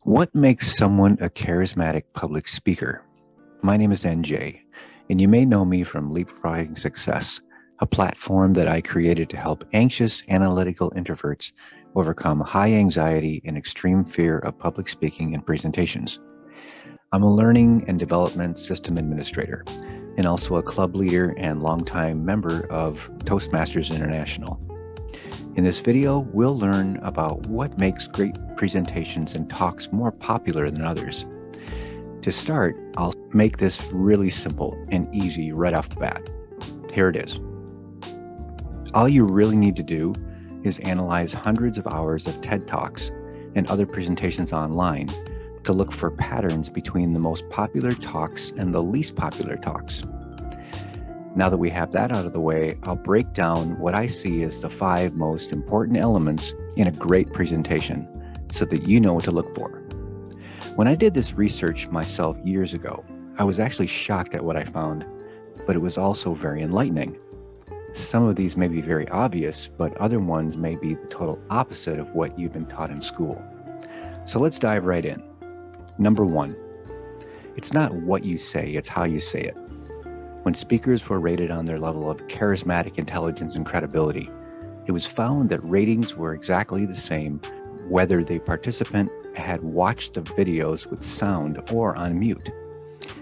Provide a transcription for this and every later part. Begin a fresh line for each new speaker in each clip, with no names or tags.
What makes someone a charismatic public speaker? My name is NJ, and you may know me from Leapfrogging Success, a platform that I created to help anxious, analytical introverts overcome high anxiety and extreme fear of public speaking and presentations. I'm a learning and development system administrator, and also a club leader and longtime member of Toastmasters International. In this video, we'll learn about what makes great presentations and talks more popular than others. To start, I'll make this really simple and easy right off the bat. Here it is. All you really need to do is analyze hundreds of hours of TED Talks and other presentations online to look for patterns between the most popular talks and the least popular talks. Now that we have that out of the way, I'll break down what I see as the 5 most important elements in a great presentation so that you know what to look for. When I did this research myself years ago, I was actually shocked at what I found, but it was also very enlightening. Some of these may be very obvious, but other ones may be the total opposite of what you've been taught in school. So let's dive right in. Number 1, it's not what you say, it's how you say it. When speakers were rated on their level of charismatic intelligence and credibility, it was found that ratings were exactly the same whether the participant had watched the videos with sound or on mute.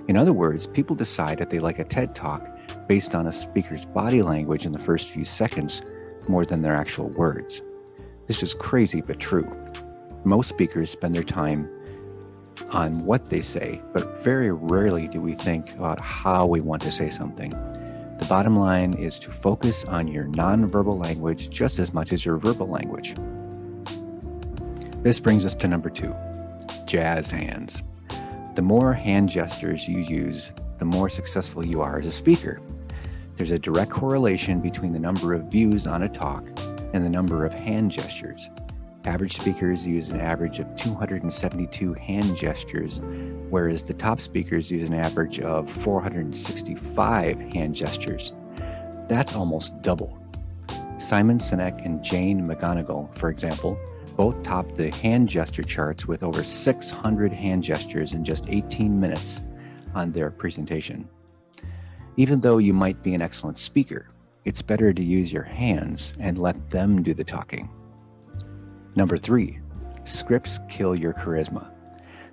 In other words, people decide if they like a TED Talk based on a speaker's body language in the first few seconds more than their actual words. This is crazy but true. Most speakers spend their time on what they say, but very rarely do we think about how we want to say something. The bottom line is to focus on your nonverbal language just as much as your verbal language. This brings us to number 2, jazz hands. The more hand gestures you use, the more successful you are as a speaker. There's a direct correlation between the number of views on a talk and the number of hand gestures. Average speakers use an average of 272 hand gestures, whereas the top speakers use an average of 465 hand gestures. That's almost double. Simon Sinek and Jane McGonigal, for example, both topped the hand gesture charts with over 600 hand gestures in just 18 minutes on their presentation. Even though you might be an excellent speaker, it's better to use your hands and let them do the talking. Number 3, scripts kill your charisma.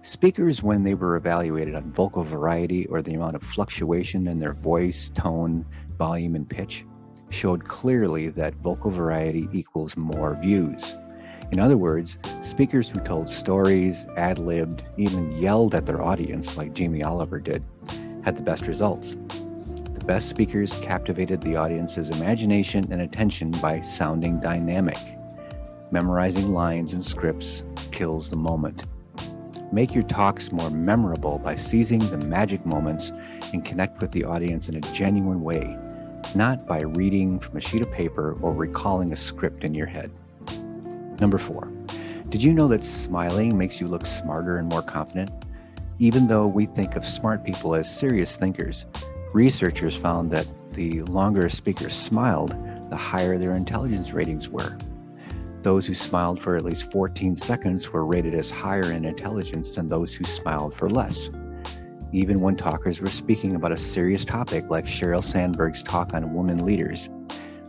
Speakers, when they were evaluated on vocal variety or the amount of fluctuation in their voice, tone, volume, and pitch, showed clearly that vocal variety equals more views. In other words, speakers who told stories, ad-libbed, even yelled at their audience like Jamie Oliver did, had the best results. The best speakers captivated the audience's imagination and attention by sounding dynamic. Memorizing lines and scripts kills the moment. Make your talks more memorable by seizing the magic moments and connect with the audience in a genuine way, not by reading from a sheet of paper or recalling a script in your head. Number 4, did you know that smiling makes you look smarter and more confident? Even though we think of smart people as serious thinkers, researchers found that the longer a speaker smiled, the higher their intelligence ratings were. Those who smiled for at least 14 seconds were rated as higher in intelligence than those who smiled for less. Even when talkers were speaking about a serious topic like Sheryl Sandberg's talk on women leaders,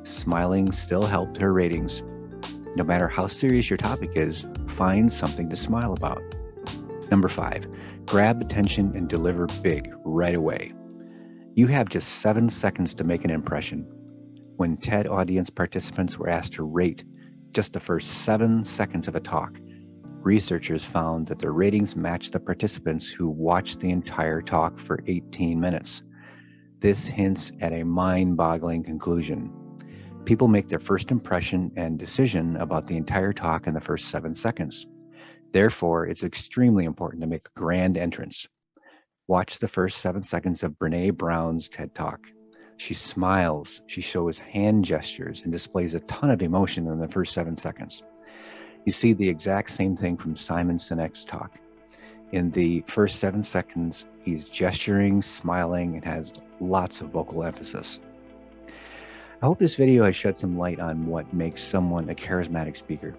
smiling still helped her ratings. No matter how serious your topic is, find something to smile about. Number 5, grab attention and deliver big right away. You have just 7 seconds to make an impression. When TED audience participants were asked to rate just the first 7 seconds of a talk, researchers found that their ratings matched the participants who watched the entire talk for 18 minutes. This hints at a mind-boggling conclusion. People make their first impression and decision about the entire talk in the first 7 seconds. Therefore, it's extremely important to make a grand entrance. Watch the first 7 seconds of Brené Brown's TED Talk. She smiles, she shows hand gestures, and displays a ton of emotion in the first 7 seconds. You see the exact same thing from Simon Sinek's talk. In the first 7 seconds, he's gesturing, smiling, and has lots of vocal emphasis. I hope this video has shed some light on what makes someone a charismatic speaker.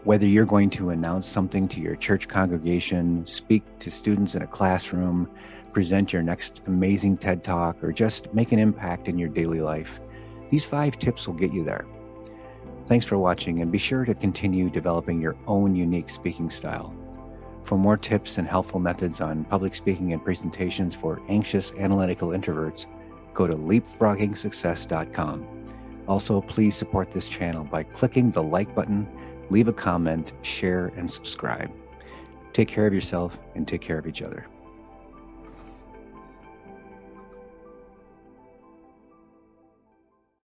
Whether you're going to announce something to your church congregation, speak to students in a classroom, present your next amazing TED Talk, or just make an impact in your daily life, these 5 tips will get you there. Thanks for watching, and be sure to continue developing your own unique speaking style. For more tips and helpful methods on public speaking and presentations for anxious analytical introverts, go to leapfroggingsuccess.com. Also, please support this channel by clicking the like button, leave a comment, share, and subscribe. Take care of yourself and take care of each other.